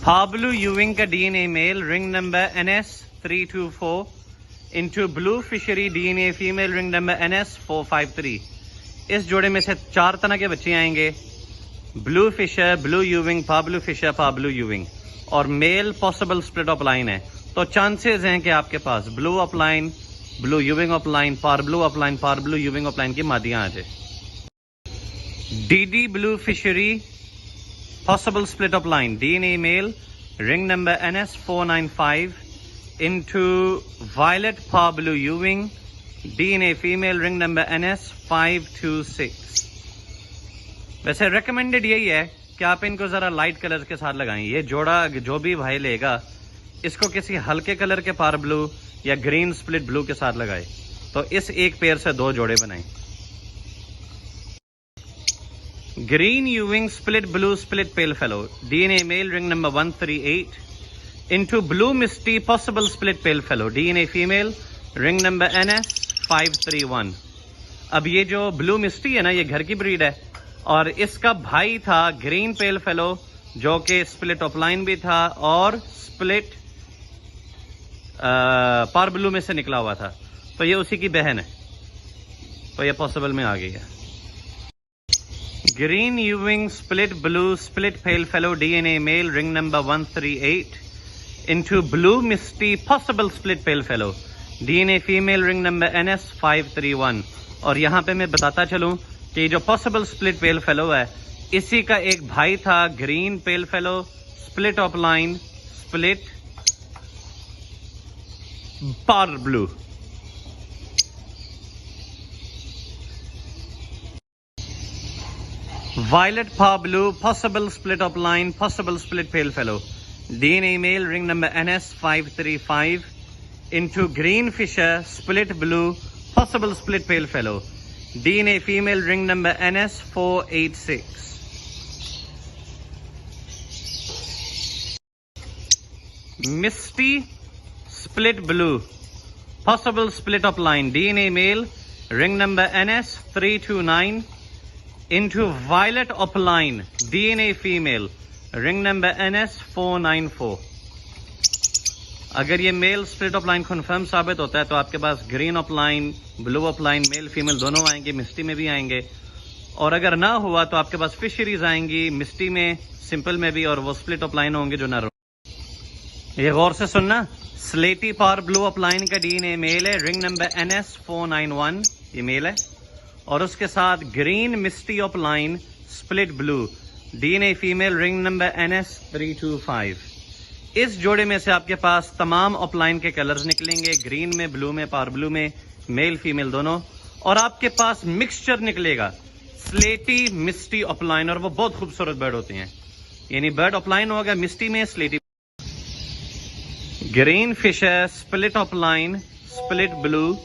Pablo Ewing का DNA mail ring number NS324 into blue fishery DNA female ring number NS453। इस जोड़े में से 4 तरह के बच्चे आएंगे, blue Fischer, blue Euwing, parblue Fischer, parblue Euwing, और male possible split of line है। तो चांसेस हैं कि आपके पास blue of line, blue Euwing of line, par blue of line, par blue Euwing of line की मादियां आ जाए। DD blue Fischeri possible split of line, DNA male, ring number NS495 into violet par blue Ewing, DNA female, ring number NS526। वैसे recommended यही है कि आप इनको ज़रा लाइट कलर के साथ लगाएं। ये जोड़ा जो भी भाई लेगा इसको किसी हल्के कलर के पार ब्लू या ग्रीन स्प्लिट ब्लू के साथ लगाए, तो इस एक पेयर से 2 जोड़े बनाएं। Green Ewing split blue split pale fellow, DNA male, ring number 138 into blue misty possible split pale fellow, DNA female, ring number NS531। अब ये जो blue misty है ना, ये घर की ब्रीड है और इसका भाई था green pale fellow जो कि split of line भी था और split par blue में से निकला हुआ था, तो ये उसी की बहन है, तो ये possible में आ गई है। Green Ewing split blue split pale fellow, DNA male, ring number 138 into blue misty possible split pale fellow, DNA female, ring number NS531। और यहाँ पे मैं बताता चलूँ कि जो possible split pale fellow है इसी का एक भाई था green pale fellow split of line split par blue। Violet par blue possible split of line possible split pale fellow, DNA male, ring number NS535 into green fisher split blue possible split pale fellow, DNA female, ring number NS486। Misty split blue possible split of line, DNA male, ring number NS329 into violet opaline, DNA female, ring number NS494। अगर ये male split of line confirm साबित होता है तो आपके पास green of line, blue of line, male female दोनों आएंगे, मिस्टी में भी आएंगे। और अगर ना हुआ तो आपके पास फिशरीज आएंगी, मिस्टी में, सिंपल में भी, और वो स्प्लिट ऑफ लाइन होंगे जो नर। ये गौर से सुनना, slaty par blue of line का DNA मेल है, रिंग नंबर NS491, ये मेल है, और उसके साथ green misty opaline split blue, DNA female, ring number NS325। इस जोड़े में से आपके पास तमाम ऑफ लाइन के कलर्स निकलेंगे, ग्रीन में, ब्लू में, पार ब्लू में, मेल फीमेल दोनों, और आपके पास मिक्सचर निकलेगा स्लेटी मिस्टी ऑफ लाइन, और वो बहुत खूबसूरत बर्ड होती हैं। यानी बर्ड ऑफ लाइन होगा मिस्टी में, slaty. Green Fischer split of line split blue